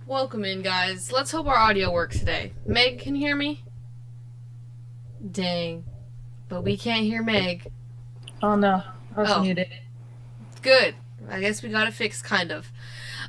Welcome in, guys. Let's hope our audio works today. Meg, can you hear me? Dang. But we can't hear Meg. Oh no, I was Oh, muted. good. I guess we got it fixed, kind of.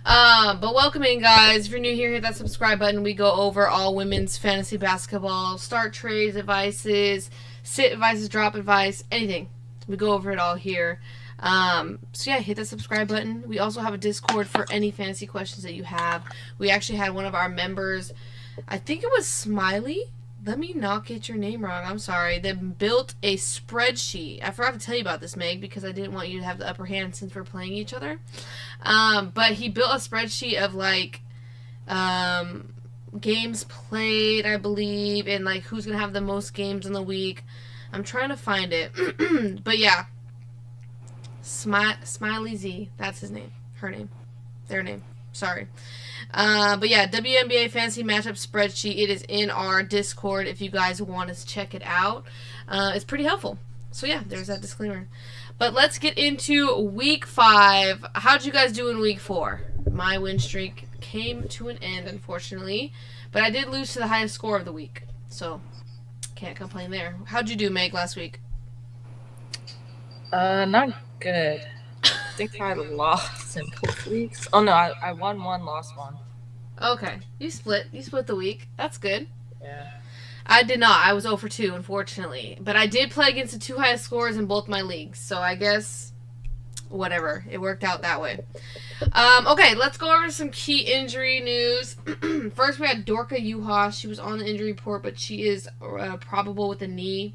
But welcome in, guys. If you're new here, hit that subscribe button. We go over all women's fantasy basketball, start trades, advices, sit advices, drop advice, anything. We go over it all here. So yeah, hit that subscribe button. We also have a Discord for any fantasy questions that you have. We actually had one of our members, I think it was Smiley. Let me not get your name wrong. I'm sorry. They built a spreadsheet. I forgot to tell you about this, Meg, because I didn't want you to have the upper hand since we're playing each other. But he built a spreadsheet of games played, I believe, and like who's gonna have the most games in the week. I'm trying to find it, but yeah, Smiley Z. That's his name. Her name. Their name. Sorry. But yeah, WNBA Fantasy Matchup Spreadsheet. It is in our Discord if you guys want to check it out. It's pretty helpful. So yeah, there's that disclaimer. But let's get into week 5. How'd you guys do in week 4? My win streak came to an end, unfortunately. But I did lose to the highest score of the week. So can't complain there. How'd you do, Meg, last week? Not good. I think I lost in both weeks. Oh no, I won one, lost one. Okay. You split the week. That's good. Yeah. I did not. I was 0 for 2, unfortunately. But I did play against the 2 highest scores in both my leagues. So I guess, whatever. It worked out that way. Okay, let's go over some key injury news. First, we had Dorka Yuha. She was on the injury report, but she is probable with a knee.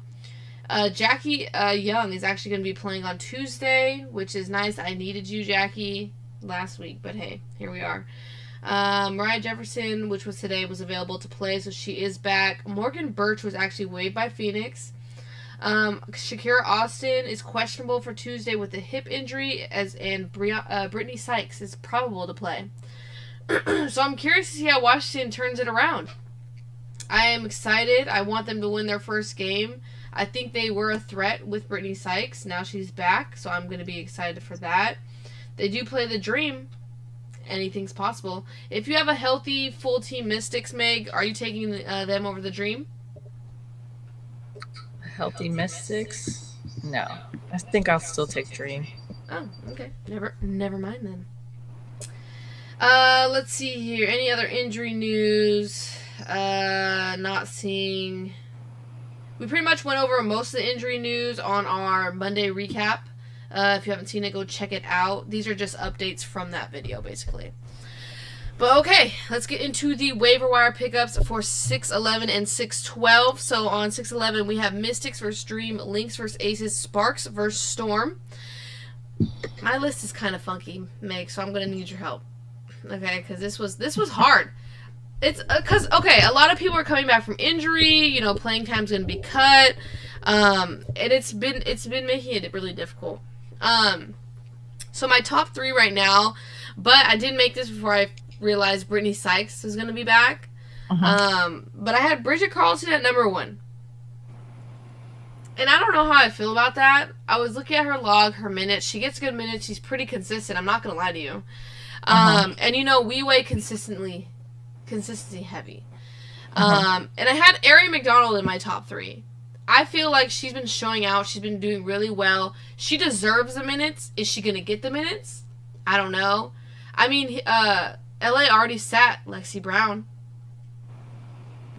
Jackie Young is actually going to be playing on Tuesday, which is nice. I needed you, Jackie, last week. But hey, here we are. Mariah Jefferson, which was today, was available to play, so she is back. Morgan Birch was actually waived by Phoenix. Shakira Austin is questionable for Tuesday with a hip injury, and Brittany Sykes is probable to play. So I'm curious to see how Washington turns it around. I am excited. I want them to win their first game. I think they were a threat with Brittany Sykes. Now she's back, so I'm going to be excited for that. They do play the Dream. Anything's possible. If you have a healthy full team Mystics, Meg, are you taking them over the Dream? Healthy Mystics? No. I think I'll still take Dream. Oh, okay. Never mind then. Let's see here. Any other injury news? Not seeing. We pretty much went over most of the injury news on our Monday recap. If you haven't seen it, go check it out. These are just updates from that video, basically. But okay, let's get into the waiver wire pickups for 6-11 and 6-12. So on 6-11, we have Mystics versus Dream, Lynx versus Aces, Sparks versus Storm. My list is kind of funky, Meg, so I'm going to need your help. Okay, because this was hard. It's because, okay, a lot of people are coming back from injury. Playing time's going to be cut. And it's been making it really difficult. So my top 3 right now, but I did make this before I realized Brittany Sykes was going to be back. But I had Bridget Carlton at number 1. And I don't know how I feel about that. I was looking at her log, her minutes. She gets good minutes. She's pretty consistent. I'm not going to lie to you. And we weigh consistency heavy. And I had Ari McDonald in my top 3. I feel like she's been showing out. She's been doing really well. She deserves the minutes. Is she going to get the minutes? I don't know. I mean, LA already sat Lexi Brown.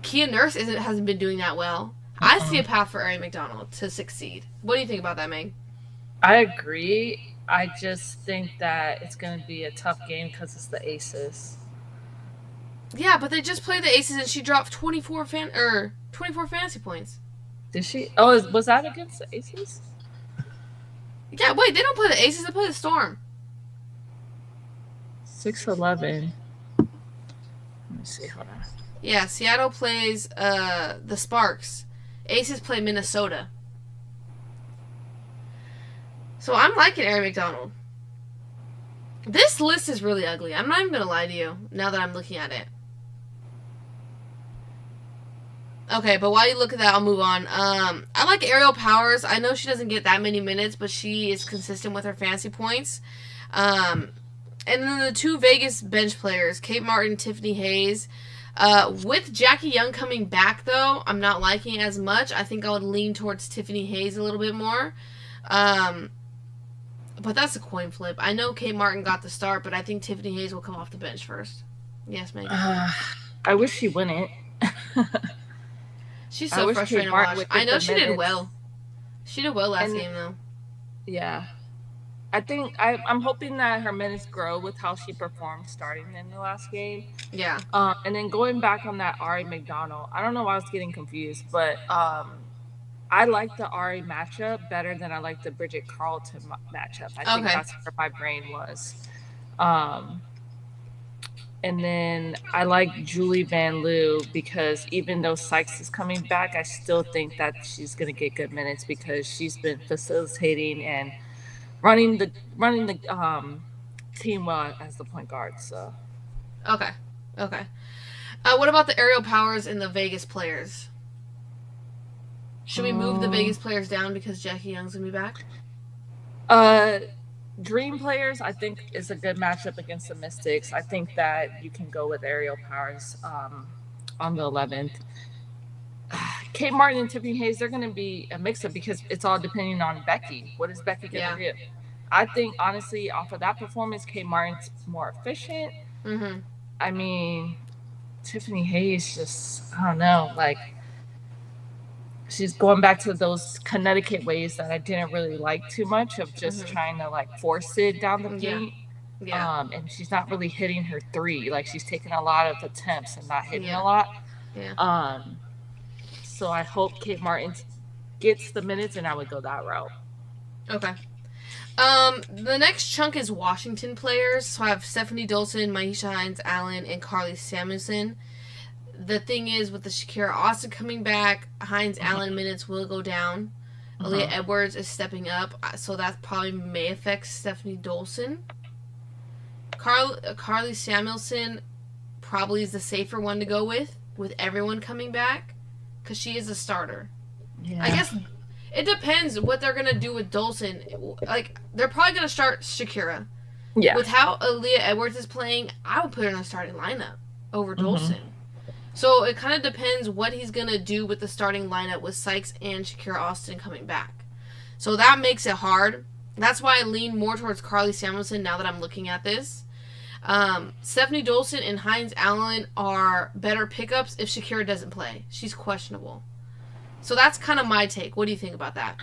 Kia Nurse hasn't been doing that well. I see a path for Ari McDonald to succeed. What do you think about that, Meg? I agree. I just think that it's going to be a tough game because it's the Aces. Yeah, but they just played the Aces and she dropped 24 fantasy points. Did she? Oh, was that against the Aces? Yeah, wait, they don't play the Aces, they play the Storm. 6-11. Let me see, hold on. Yeah, Seattle plays the Sparks. Aces play Minnesota. So I'm liking Ari McDonald. This list is really ugly. I'm not even going to lie to you now that I'm looking at it. Okay, but while you look at that, I'll move on. I like Aerial Powers. I know she doesn't get that many minutes, but she is consistent with her fantasy points. And then the two Vegas bench players, Kate Martin, Tiffany Hayes. With Jackie Young coming back, though, I'm not liking it as much. I think I would lean towards Tiffany Hayes a little bit more. Um, but that's a coin flip. I know Kate Martin got the start, but I think Tiffany Hayes will come off the bench first. Yes, Megan. I wish she wouldn't. She's I so wish Kate frustrating to Martin watch. would I get know the she did minutes. well. She did well last And game, though. yeah, I think I'm hoping that her minutes grow with how she performed starting in the last game. Yeah. And then going back on that Ari McDonald, I don't know why I was getting confused, but I like the Ari matchup better than I like the Bridget Carlton matchup. I think Okay. that's where my brain was. Um, and then I like Julie Van Loo because even though Sykes is coming back, I still think that she's going to get good minutes because she's been facilitating and running the team well as the point guard. So Okay. Okay. What about the aerial powers and the Vegas players? Should we move the um, Vegas players down because Jackie Young's gonna be back? uh, Dream Players, I think, is a good matchup against the Mystics. I think that you can go with aerial powers on the 11th. Kate Martin and Tiffany Hayes, they're going to be a mix up because it's all depending on Becky. What is Becky going to Yeah. do? I think, honestly, off of that performance, Kate Martin's more efficient. Mm-hmm. I mean, Tiffany Hayes just, I don't know, like, she's going back to those Connecticut ways that I didn't really like too much of just Mm-hmm. trying to like force it down the Yeah. paint. Yeah. And she's not really hitting her three. Like she's taking a lot of attempts and not hitting a Yeah. lot. Yeah. Um, so I hope Kate Martin gets the minutes, and I would go that route. Okay. The next chunk is Washington players. So I have Stephanie Dolson, Maisha Hines Allen, and Carly Samuelson. The thing is, with the Shakira Austin coming back, Hines Allen minutes will go down. Aaliyah Uh-huh. Edwards is stepping up, so that probably may affect Stephanie Dolson. Carly Samuelson probably is the safer one to go with everyone coming back, because she is a starter. Yeah. I guess it depends what they're gonna do with Dolson. Like they're probably gonna start Shakira. Yeah. With how Aaliyah Edwards is playing, I would put her in a starting lineup over Mm-hmm. Dolson. So it kind of depends what he's gonna do with the starting lineup with Sykes and Shakira Austin coming back. So that makes it hard. That's why I lean more towards Carly Samuelson now that I'm looking at this. Stephanie Dolson and Hines Allen are better pickups if Shakira doesn't play. She's questionable. So that's kind of my take. What do you think about that?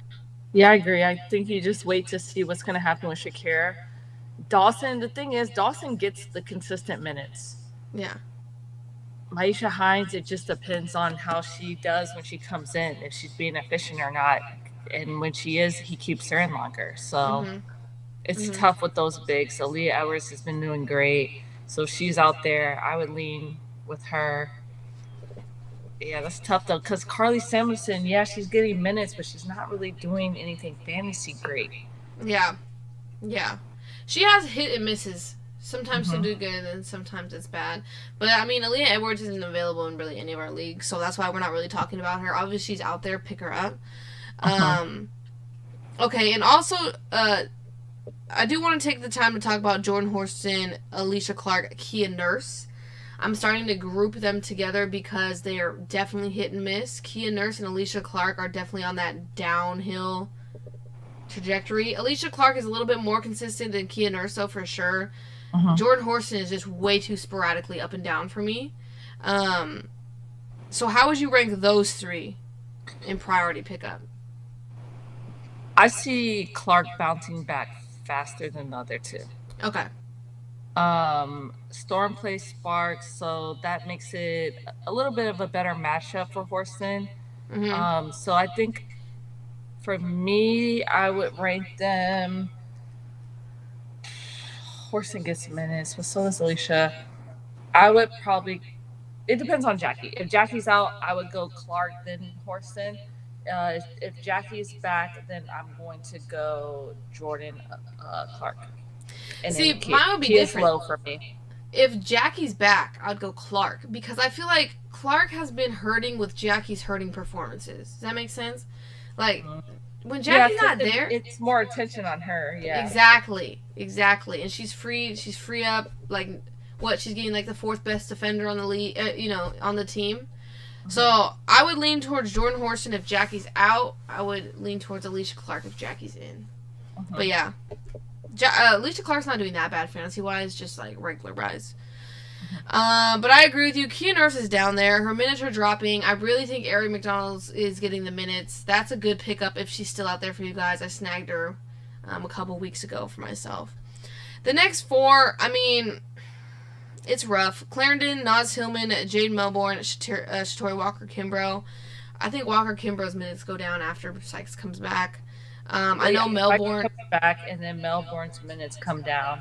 Yeah, I agree. I think you just wait to see what's going to happen with Shakira. Dawson, the thing is, Dawson gets the consistent minutes. Yeah. Maisha Hines, it just depends on how she does when she comes in, if she's being efficient or not. And when she is, he keeps her in longer. So it's tough with those bigs. So Leah Edwards has been doing great. So if she's out there, I would lean with her. Yeah, that's tough though, because Carly Samuelson, yeah, she's getting minutes, but she's not really doing anything fantasy great. Yeah. Yeah. She has hit and misses. Sometimes she'll do good and sometimes it's bad. But I mean, Aaliyah Edwards isn't available in really any of our leagues, so that's why we're not really talking about her. Obviously, she's out there. Pick her up. Okay, and also, I do want to take the time to talk about Jordan Horston, Alicia Clark, Kia Nurse. I'm starting to group them together because they are definitely hit and miss. Kia Nurse and Alicia Clark are definitely on that downhill trajectory. Alicia Clark is a little bit more consistent than Kia Nurse, though, for sure. Jordan Horston is just way too sporadically up and down for me. So how would you rank those three in priority pickup? I see Clark bouncing back faster than the other two. Okay. Storm plays Sparks, so that makes it a little bit of a better matchup for Horston. So I think for me, I would rank them. Horston gets minutes, but so does Alicia. I would probably. It depends on Jackie. If Jackie's out, I would go Clark then Horston. If Jackie's back, then I'm going to go Jordan Clark. And See, then mine would be Kia's different. low for me. If Jackie's back, I'd go Clark because I feel like Clark has been hurting with Jackie's hurting performances. Does that make sense? Like, when Jackie's not there, it's more attention on her. Yeah, exactly, and she's free. She's free up. Like what? She's getting like the fourth best defender on the league. On the team. Mm-hmm. So I would lean towards Jordan Horston if Jackie's out. I would lean towards Alicia Clark if Jackie's in. Mm-hmm. But yeah, Alicia Clark's not doing that bad fantasy wise, just like regular wise. But I agree with you. Kia Nurse is down there. Her minutes are dropping. I really think Ari McDonald's is getting the minutes. That's a good pickup if she's still out there for you guys. I snagged her a couple weeks ago for myself. The next four, I mean, it's rough. Clarendon, Naz Hillman, Jade Melbourne, Shatori Walker-Kimbrough. I think Walker-Kimbrough's minutes go down after Sykes comes back. I know Melbourne comes back, and then Melbourne's minutes come down.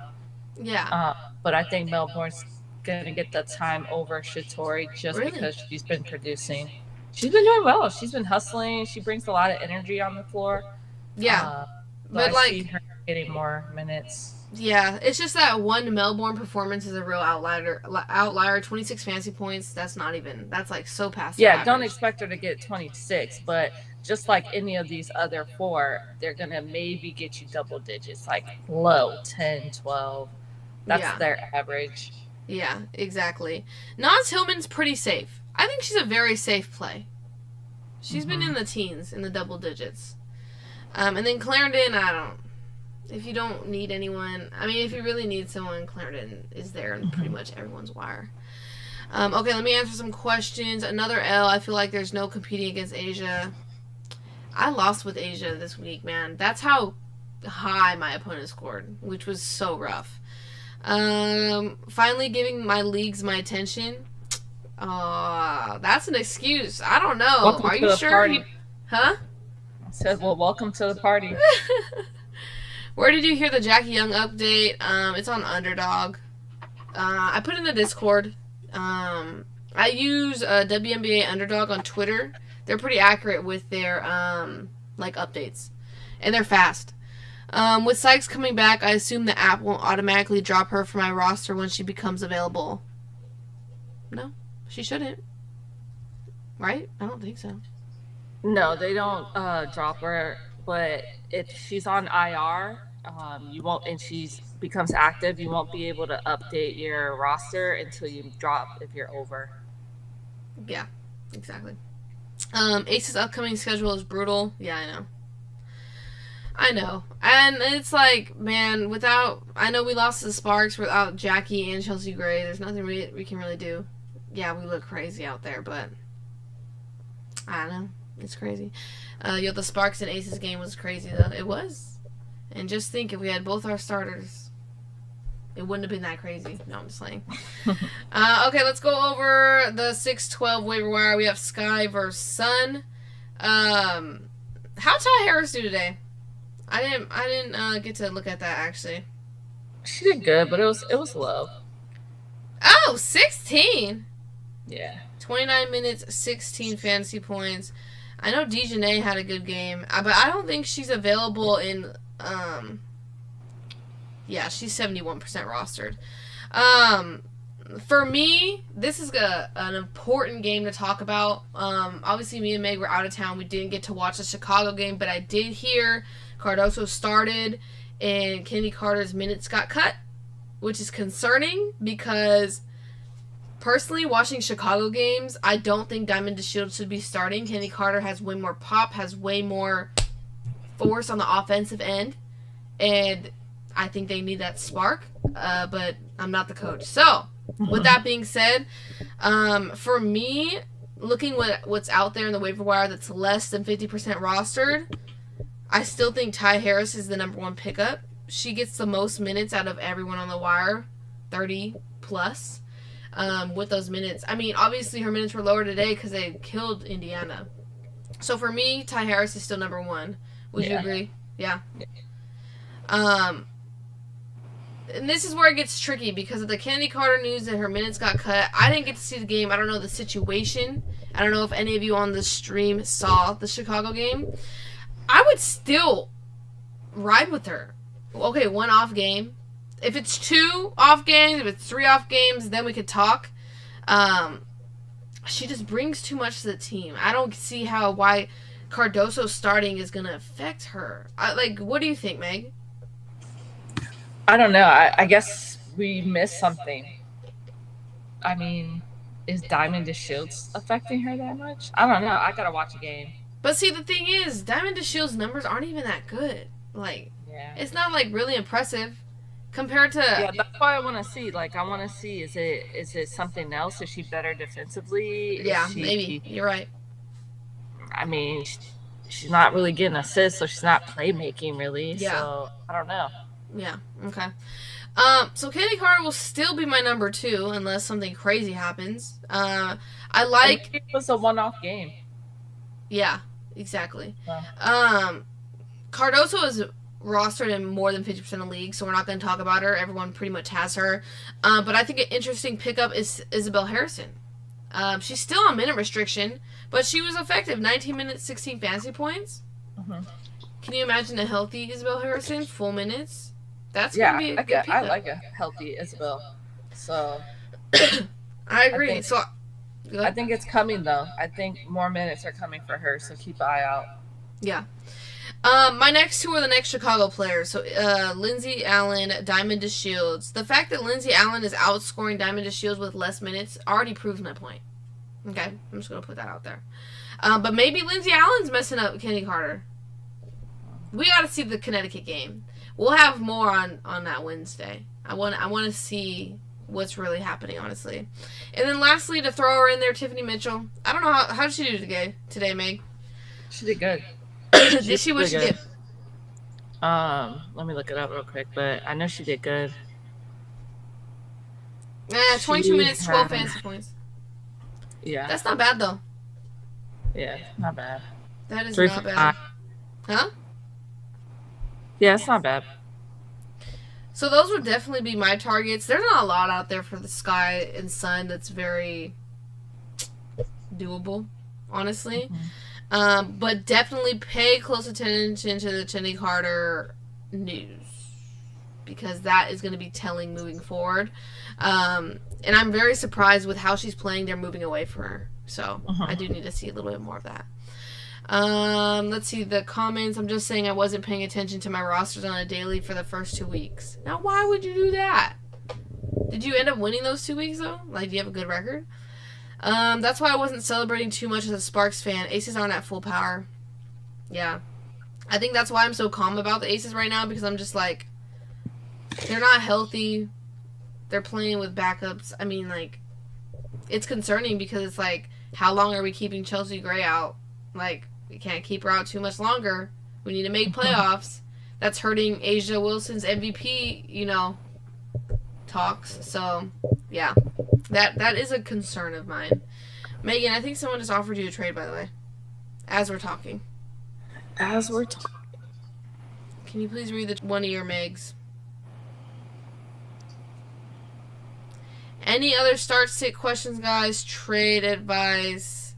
Yeah. But I think Melbourne's going to get the time over Shatori just because she's been producing. She's been doing well. She's been hustling. She brings a lot of energy on the floor. Yeah. But I see her getting more minutes. Yeah, it's just that one Melbourne performance is a real outlier. 26 fantasy points. That's like so passive. Yeah, don't expect her to get 26, but just like any of these other four, they're going to maybe get you double digits, like low 10, 12. That's their average. Yeah, exactly. Naz Hillman's pretty safe. I think she's a very safe play. She's been in the teens, in the double digits. And then Clarendon, if you don't need anyone, if you really need someone, Clarendon is there in pretty much everyone's wire. Okay, let me answer some questions. Another L. I feel like there's no competing against Asia. I lost with Asia this week, man. That's how high my opponent scored, which was so rough. Finally giving my leagues my attention. That's an excuse. I don't know. Welcome Are you sure? Huh? I said, well, welcome to the party. Where did you hear the Jackie Young update? It's on Underdog. I put in the Discord. I use WNBA Underdog on Twitter. They're pretty accurate with their updates, and they're fast. With Sykes coming back, I assume the app won't automatically drop her from my roster when she becomes available. No, she shouldn't. Right? I don't think so. No, they don't drop her, but if she's on IR, you won't, and she becomes active, you won't be able to update your roster until you drop if you're over. Yeah, exactly. Ace's upcoming schedule is brutal. Yeah, I know. And it's like, man, I know we lost the Sparks without Jackie and Chelsea Gray. There's nothing we can really do. Yeah, we look crazy out there, but I don't know. It's crazy. The Sparks and Aces game was crazy, though. It was. And just think, if we had both our starters, it wouldn't have been that crazy. No, I'm just saying. Okay, let's go over the 6-12 waiver wire. We have Sky versus Sun. How'd Ty Harris do today? I didn't get to look at that, actually. She did good, but it was low. Oh, 16? Yeah. 29 minutes, 16 fantasy points. I know Dejanay had a good game, but I don't think she's available in... yeah, she's 71% rostered. For me, this is an important game to talk about. Obviously, me and Meg were out of town. We didn't get to watch the Chicago game, but I did hear Cardoso started and Kennedy Carter's minutes got cut, which is concerning because... Personally, watching Chicago games, I don't think Diamond DeShields should be starting. Kennedy Carter has way more pop, has way more force on the offensive end, and I think they need that spark, but I'm not the coach. So, with that being said, for me, looking what's out there in the waiver wire that's less than 50% rostered, I still think Ty Harris is the number one pickup. She gets the most minutes out of everyone on the wire, 30 plus. With those minutes. Obviously her minutes were lower today because they killed Indiana. So for me, Ty Harris is still number one. Would you agree? Yeah. And this is where it gets tricky because of the Kennedy Carter news that her minutes got cut. I didn't get to see the game. I don't know the situation. I don't know if any of you on the stream saw the Chicago game. I would still ride with her. Okay, one off game. If it's 2 off games, if it's 3 off games, then we could talk. She just brings too much to the team. I don't see why Cardoso starting is going to affect her. What do you think, Meg? I don't know. I guess we missed something. I mean, is Diamond DeShields affecting her that much? I don't know. I gotta watch a game. But see, the thing is, Diamond DeShield's numbers aren't even that good. It's not really impressive compared to. Yeah, that's why I want to see. I want to see is it something else? Is she better defensively? Yeah, maybe you're right. I mean, she's not really getting assists, so she's not playmaking really. Yeah. So I don't know. Yeah. Okay. So Candy Carter will still be my number 2 unless something crazy happens. It was a one-off game. Yeah, exactly. Yeah. Cardoso is rostered in more than 50% of leagues, so we're not going to talk about her. Everyone pretty much has her. But I think an interesting pickup is Isabel Harrison. She's still on minute restriction, but she was effective. 19 minutes, 16 fantasy points. Mm-hmm. Can you imagine a healthy Isabel Harrison? Full minutes? That's going to be a good pickup. I like a healthy Isabel. So I agree. I think it's coming, though. I think more minutes are coming for her, so keep an eye out. Yeah. My next 2 are the next Chicago players. So, Lindsey Allen, Diamond DeShields. The fact that Lindsey Allen is outscoring Diamond DeShields with less minutes already proves my point. Okay? I'm just going to put that out there. But maybe Lindsey Allen's messing up Kenny Carter. We got to see the Connecticut game. We'll have more on that Wednesday. I want to see what's really happening, honestly. And then lastly, to throw her in there, Tiffany Mitchell. I don't know how did she do today, Meg? She did good. Did she? What she did? Let me look it up real quick, but I know she did good. 22 minutes, 12 fantasy points. Yeah. That's not bad, though. Yeah, not bad. That is not bad. Huh? Yeah, it's not bad. So those would definitely be my targets. There's not a lot out there for the Sky and Sun that's very doable, honestly. Mm-hmm. But definitely pay close attention to the Kenny Carter news, because that is going to be telling moving forward. And I'm very surprised with how she's playing. They're moving away from her. So I do need to see a little bit more of that. Let's see the comments. I'm just saying I wasn't paying attention to my rosters on a daily for the first 2 weeks. Now, why would you do that? Did you end up winning those 2 weeks, though? Do you have a good record? That's why I wasn't celebrating too much as a Sparks fan. Aces aren't at full power. Yeah. I think that's why I'm so calm about the Aces right now, because I'm just they're not healthy. They're playing with backups. I mean, it's concerning because it's how long are we keeping Chelsea Gray out? We can't keep her out too much longer. We need to make playoffs. That's hurting Asia Wilson's MVP, talks. So, yeah. That is a concern of mine. Megan, I think someone just offered you a trade, by the way. As we're talking. Can you please read one of your Megs? Any other start-sit questions, guys? Trade advice?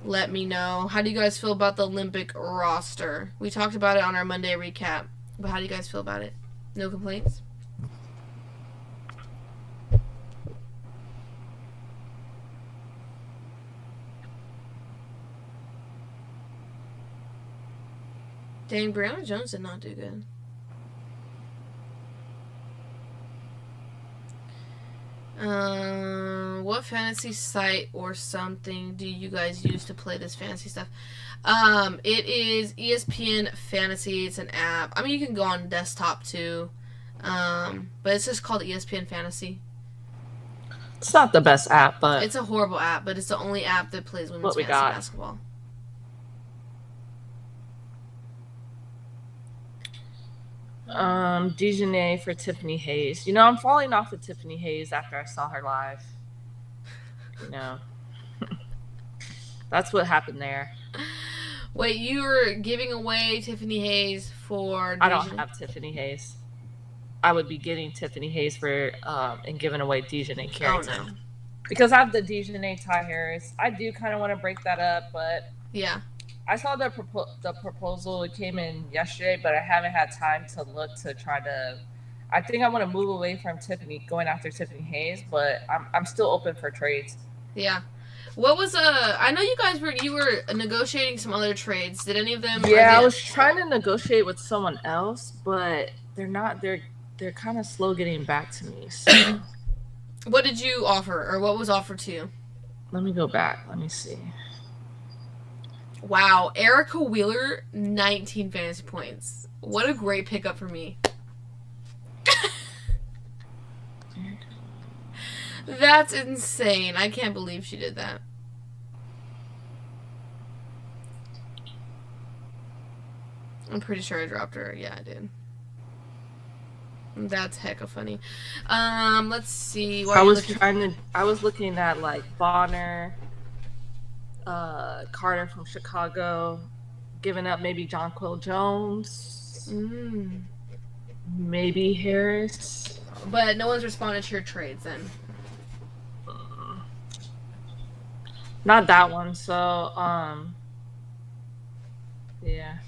Let me know. How do you guys feel about the Olympic roster? We talked about it on our Monday recap, but how do you guys feel about it? No complaints? Dang, Brianna Jones did not do good. What fantasy site or something do you guys use to play this fantasy stuff? It is ESPN Fantasy. It's an app. I mean, you can go on desktop too, but it's just called ESPN Fantasy. It's not the best app, but it's a horrible app. But it's the only app that plays women's fantasy basketball. Dejanay for Tiffany Hayes. I'm falling off of Tiffany Hayes after I saw her live. That's what happened there. Wait, you were giving away Tiffany Hayes for I don't have Tiffany Hayes. I would be getting Tiffany Hayes for and giving away Dejanay Carrington. Oh, no. Because I have the Dejanay Ty Harris. I do kind of want to break that up, but yeah. I saw the proposal. It came in yesterday, but I haven't had time to look to try to. I think I want to move away from going after Tiffany Hayes, but I'm still open for trades. Yeah. What was I know you were negotiating some other trades. Did any of them? Yeah, I was trying to negotiate with someone else, but they're not. They're kind of slow getting back to me. So, what did you offer, or what was offered to you? Let me go back. Let me see. Wow, Erica Wheeler, 19 fantasy points. What a great pickup for me. That's insane. I can't believe she did that. I'm pretty sure I dropped her. Yeah, I did. That's hecka funny. Let's see. I was looking at like Bonner, Carter from Chicago, giving up maybe Jonquil Jones, maybe Harris. But no one's responded to your trades then. Not that one. So, yeah.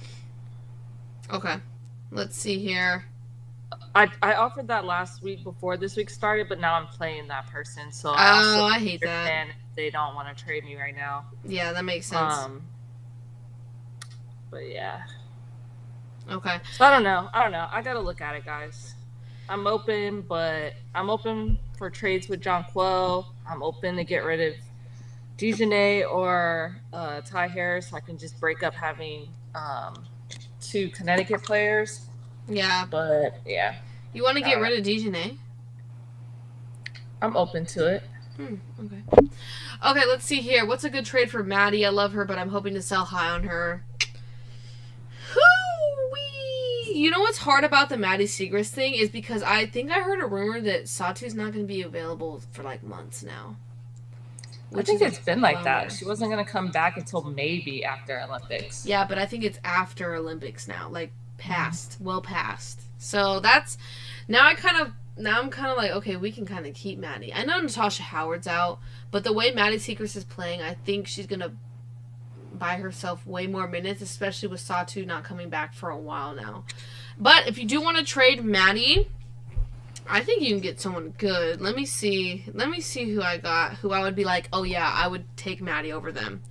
Okay. Let's see here. I offered that last week before this week started, but now I'm playing that person. So I hate that. They don't want to trade me right now. Yeah, that makes sense. But yeah. Okay. So I don't know. I gotta look at it, guys. I'm open for trades with Jonquil. I'm open to get rid of Dejanay or Ty Harris. So I can just break up having 2 Connecticut players. Yeah. But yeah. You want to get rid of Dejanay? I'm open to it. Okay. Okay, let's see here. What's a good trade for Maddie? I love her, but I'm hoping to sell high on her. Hoo-wee! You know what's hard about the Maddie Segrist thing is because I think I heard a rumor that Satu's not going to be available for like months now. I think it's been like that. She wasn't going to come back until maybe after Olympics. Yeah, but I think it's after Olympics now. Like, well past. So that's now I'm kind of like, okay, we can kind of keep Maddie. I know Natasha Howard's out, but the way Maddie Segrist is playing, I think she's gonna buy herself way more minutes, especially with Satu not coming back for a while now. But if you do want to trade Maddie, I think you can get someone good. Let me see who I got, who I would be like, oh yeah, I would take Maddie over them.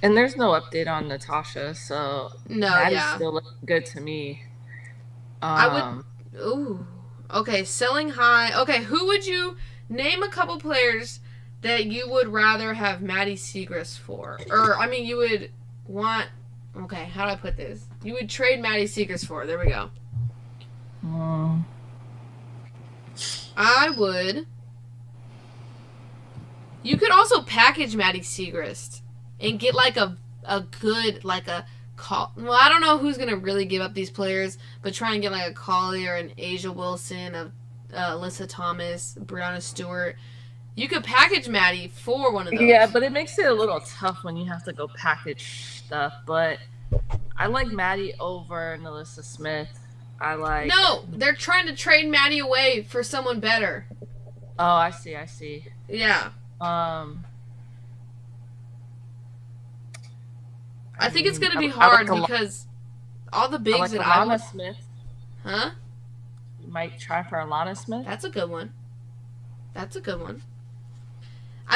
And there's no update on Natasha, so no, Maddie's still looking good to me. I would. Ooh. Okay, selling high. Okay, who would you name a couple players that you would rather have Maddie Segrist for? Or I mean, you would want. Okay, how do I put this? You would trade Maddie Segrist for. There we go. I would. You could also package Maddie Segrist and get like a good like a call. Well, I don't know who's gonna really give up these players, but try and get like a Collier, an Asia Wilson, a Alyssa Thomas, Brianna Stewart. You could package Maddie for one of those. Yeah, but it makes it a little tough when you have to go package stuff. But I like Maddie over Alyssa Smith. No, they're trying to trade Maddie away for someone better. Oh, I see. Yeah. I think it's gonna be hard because all the bigs that I Alana Smith. Huh? You might try for Alana Smith. That's a good one. I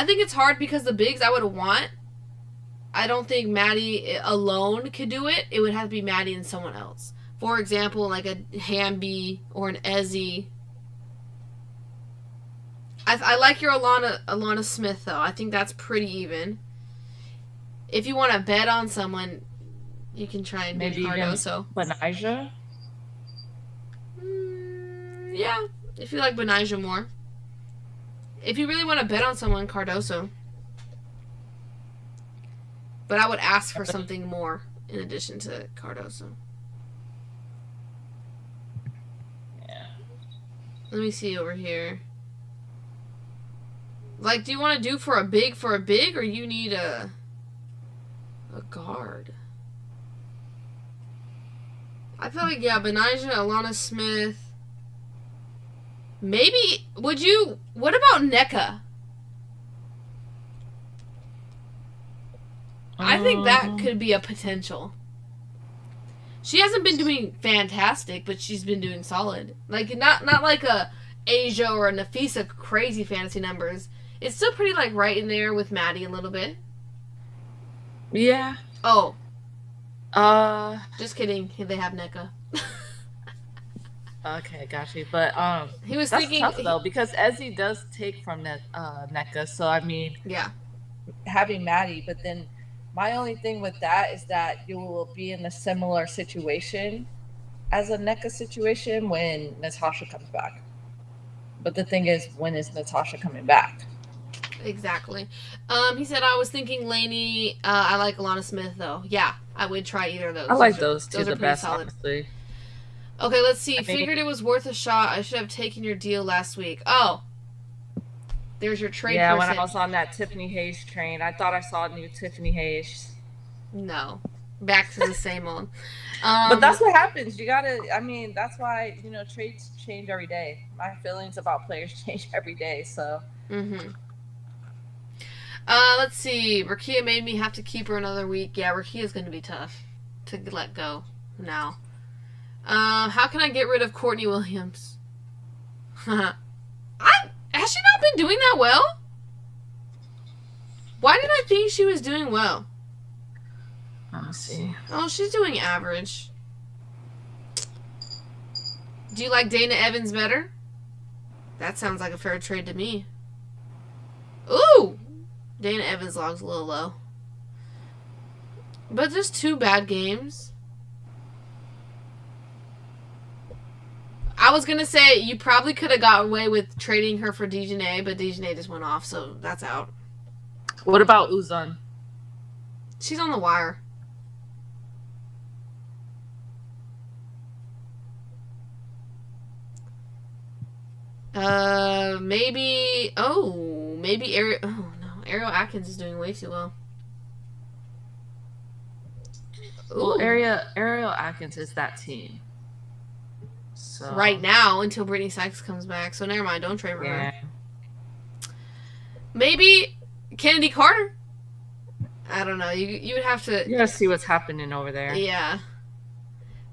think it's hard because the bigs I would want, I don't think Maddie alone could do it. It would have to be Maddie and someone else. For example, like a Hamby or an Ezzy. I like your Alana Smith though. I think that's pretty even. If you want to bet on someone, you can try and maybe do Cardoso. Benija? Yeah, if you like Benija more. If you really want to bet on someone, Cardoso. But I would ask for something more in addition to Cardoso. Yeah. Let me see over here. Like, do you want to do for a big, or you need a guard? I feel like, yeah, Benija, Alana Smith. Maybe, what about NECA? I think that could be a potential. She hasn't been doing fantastic, but she's been doing solid. Like, not like a Asia or a Nafisa crazy fantasy numbers. It's still pretty, like, right in there with Maddie a little bit. Yeah. Oh, Uh. just kidding. They have NECA. Okay, got you. But He was that's thinking. tough though because Ezzy does take from NECA. So I mean, Yeah. having Maddie, but then my only thing with that is that you will be in a similar situation as a NECA situation when Natasha comes back. But the thing is, when is Natasha coming back? Exactly. He said I was thinking Lainey. I like Alana Smith though. Yeah, I would try either of those. I like those two Those are the pretty best, solid. honestly. Okay, let's see. I mean, Figured it was worth a shot. I should have taken your deal last week. Oh, there's your trade yeah, when person. I was on that Tiffany Hayes train, I thought I saw a new Tiffany Hayes. No, back to the same old. But that's what happens. You gotta. I mean, that's why trades change every day. My feelings about players change every day. So. Mm-hmm. Let's see. Rakia made me have to keep her another week. Yeah, Rakia's going to be tough to let go now. How can I get rid of Courtney Williams? Has she not been doing that well? Why did I think she was doing well? Let's see. Oh, she's doing average. Do you like Dana Evans better? That sounds like a fair trade to me. Ooh! Dana Evans log's a little low. But just 2 bad games. I was going to say you probably could have got away with trading her for Dejanay, but Dejanay just went off, so that's out. What about Uzun? She's on the wire. Maybe. Oh, maybe Ariel. Oh no, Ariel Atkins is doing way too well. Well, Ariel Atkins is that team. So right now, until Brittany Sykes comes back. So never mind. Don't trade for her. Maybe Kennedy Carter. I don't know. You would have to. You gotta see what's happening over there. Yeah.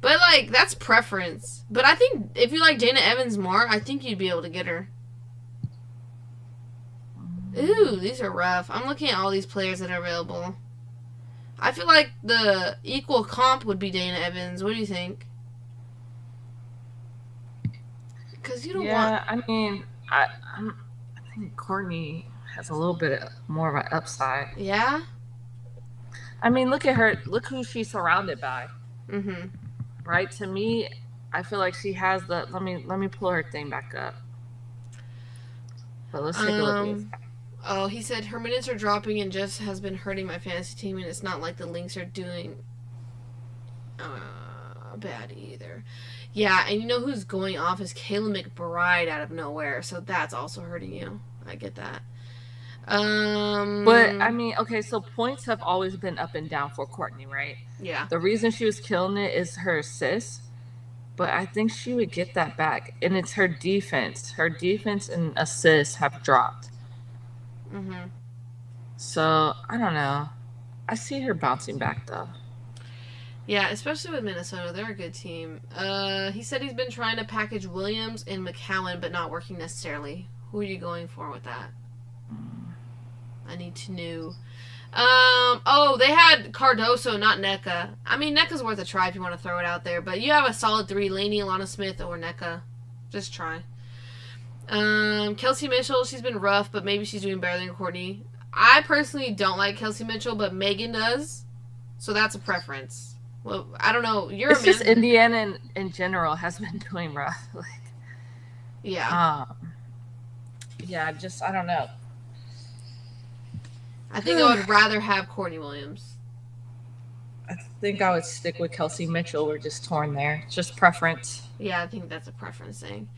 But, like, that's preference. But I think if you like Dana Evans more, I think you'd be able to get her. Ooh, these are rough. I'm looking at all these players that are available. I feel like the equal comp would be Dana Evans. What do you think? Because you don't want... Yeah, I mean, I think Courtney has a little bit more of an upside. Yeah? I mean, look at her. Look who she's surrounded by. Mm-hmm. Right? To me, I feel like she has the... Let me pull her thing back up. But let's take a look at this. Oh, he said her minutes are dropping and Jess has been hurting my fantasy team, and it's not like the Lynx are doing bad either. Yeah, and you know who's going off is Kayla McBride out of nowhere, so that's also hurting you. I get that. But I mean, okay, so points have always been up and down for Courtney, right? Yeah. The reason she was killing it is her assists, but I think she would get that back, and it's her defense. Her defense and assists have dropped. Mm-hmm. So I don't know. I see her bouncing back though. Yeah, especially with Minnesota. They're a good team. He said he's been trying to package Williams and McCowan, but not working necessarily. Who are you going for with that? I need to know. Oh, they had Cardoso, not NECA. I mean, NECA's worth a try if you want to throw it out there, but you have a solid 3, Lainey, Alana Smith, or NECA. Just try. Kelsey Mitchell, she's been rough, but maybe she's doing better than Courtney. I personally don't like Kelsey Mitchell, but Megan does, so that's a preference. Well, I don't know. It's just Indiana in general has been doing rough. Like, yeah. Yeah, just I don't know. I think I would rather have Courtney Williams. I think I would stick with Kelsey Mitchell. We're just torn there. It's just preference. Yeah, I think that's a preference thing.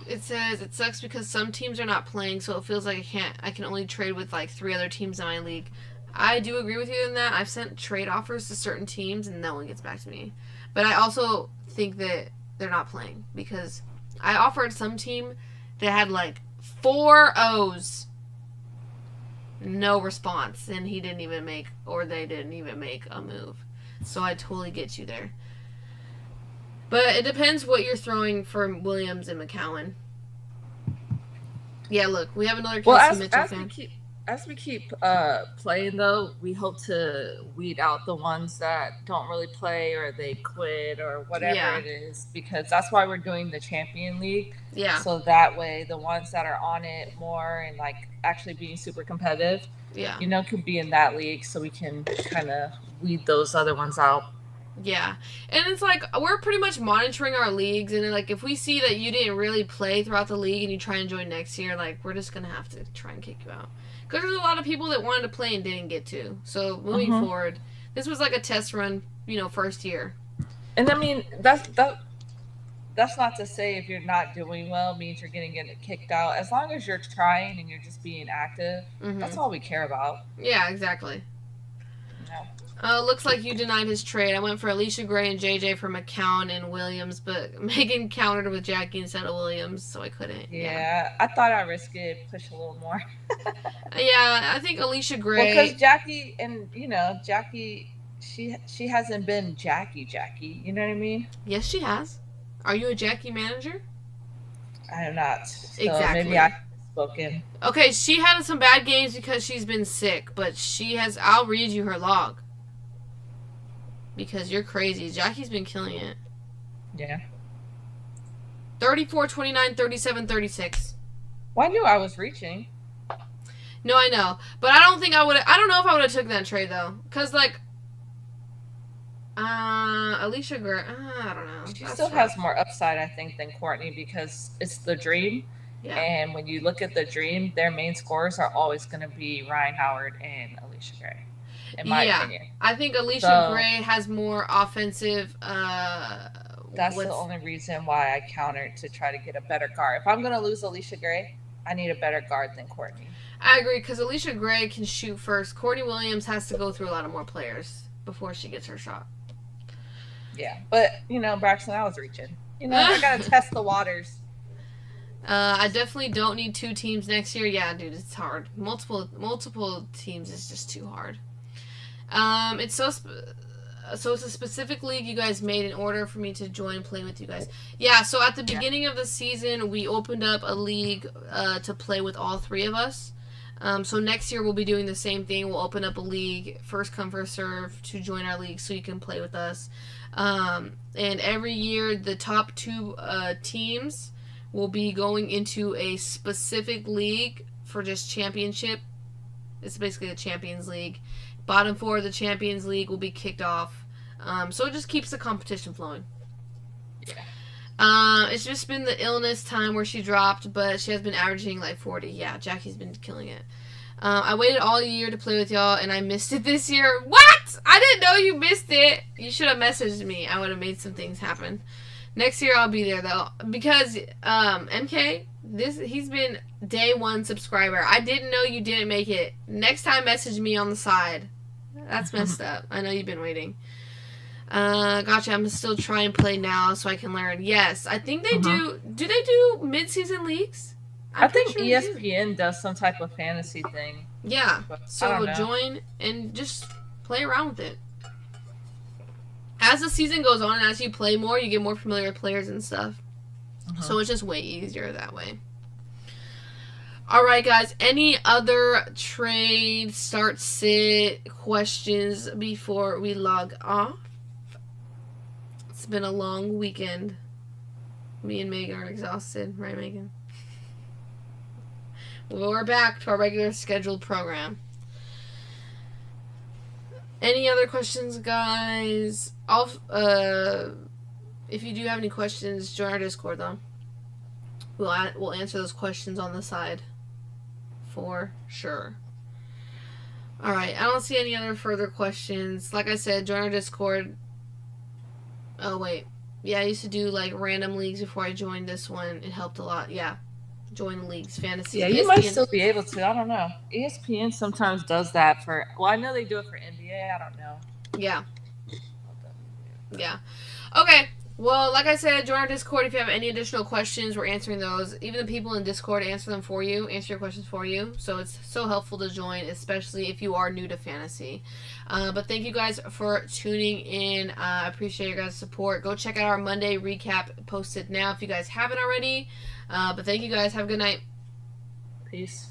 It says it sucks because some teams are not playing, so it feels like I can only trade with like 3 other teams in my league. I do agree with you in that. I've sent trade offers to certain teams and no one gets back to me. But I also think that they're not playing because I offered some team that had like 4 O's. No response, and he didn't even make, or they didn't even make a move. So I totally get you there. But it depends what you're throwing for Williams and McCowan. Yeah, look, we have another Kelsey Mitchell fan. as we keep playing, though, we hope to weed out the ones that don't really play or they quit or whatever Yeah. it is, because that's why we're doing the Champion League. Yeah. So that way, the ones that are on it more and like actually being super competitive, Yeah. could be in that league, so we can kind of weed those other ones out. Yeah. And it's like we're pretty much monitoring our leagues, and like if we see that you didn't really play throughout the league and you try and join next year, like we're just gonna have to try and kick you out. Because there's a lot of people that wanted to play and didn't get to. So moving forward, this was like a test run, first year. And I mean that's not to say if you're not doing well means you're getting kicked out. As long as you're trying and you're just being active, that's all we care about. Yeah, exactly. Yeah. Looks like you denied his trade. I went for Alicia Gray and JJ for McCown and Williams, but Megan countered with Jackie instead of Williams, so I couldn't. Yeah. I thought I'd risk it, push a little more. Yeah, I think Alicia Gray. Well, because Jackie and Jackie, she hasn't been Jackie. You know what I mean? Yes, she has. Are you a Jackie manager? I am not. So exactly. Maybe I've spoken. Okay, she had some bad games because she's been sick, but she has. I'll read you her log. Because you're crazy. Jackie's been killing it. Yeah. 34, 29, 37, 36. Well, I knew I was reaching. No, I know. But I don't think I would. I don't know if I would have took that trade, though. Because, like, Alicia Gray, I don't know. She still has more upside, I think, than Courtney because it's the dream. Yeah. And when you look at the dream, their main scorers are always going to be Ryan Howard and Alicia Gray. In my opinion. I think Alicia Gray has more offensive. That's the only reason why I countered to try to get a better guard. If I'm going to lose Alicia Gray, I need a better guard than Courtney. I agree, because Alicia Gray can shoot first. Courtney Williams has to go through a lot of more players before she gets her shot. Yeah, but, Braxton, I was reaching. I got to test the waters. I definitely don't need 2 teams next year. Yeah, dude, it's hard. Multiple teams is just too hard. It's so it's a specific league you guys made in order for me to join and play with you guys. Yeah, so at the beginning of the season, we opened up a league to play with all 3 of us. So next year we'll be doing the same thing. We'll open up a league, first come, first serve, to join our league so you can play with us. And every year the top 2 teams will be going into a specific league for just championship. It's basically the Champions League. Bottom 4 of the Champions League will be kicked off. So it just keeps the competition flowing. Yeah. It's just been the illness time where she dropped, but she has been averaging like 40. Yeah, Jackie's been killing it. I waited all year to play with y'all, and I missed it this year. What? I didn't know you missed it. You should have messaged me. I would have made some things happen. Next year I'll be there, though. Because, MK, he's been day 1 subscriber. I didn't know you didn't make it. Next time, message me on the side. That's messed up. I know you've been waiting. Gotcha. I'm still trying to play now so I can learn. Yes, I think they do. Do they do mid-season leagues? I think sure ESPN does some type of fantasy thing. Yeah. So join and just play around with it. As the season goes on and as you play more, you get more familiar with players and stuff. So it's just way easier that way. Alright, guys. Any other trade, start, sit questions before we log off? It's been a long weekend. Me and Megan are exhausted. Right, Megan? Well, we're back to our regular scheduled program. Any other questions, guys? If you do have any questions, join our Discord, though. We'll answer those questions on the side. For sure. Alright, I don't see any other further questions. Like I said, join our Discord. Oh, wait. Yeah, I used to do, like, random leagues before I joined this one. It helped a lot. Yeah. Join leagues, fantasy. Yeah, you might still be able to. I don't know. ESPN sometimes does that for... Well, I know they do it for NBA. I don't know. Yeah. Yeah. Okay. Well, like I said, join our Discord if you have any additional questions. We're answering those. Even the people in Discord answer them for you, answer your questions for you. So it's so helpful to join, especially if you are new to fantasy. But thank you guys for tuning in. I appreciate your guys' support. Go check out our Monday recap posted now if you guys haven't already. But thank you guys. Have a good night. Peace.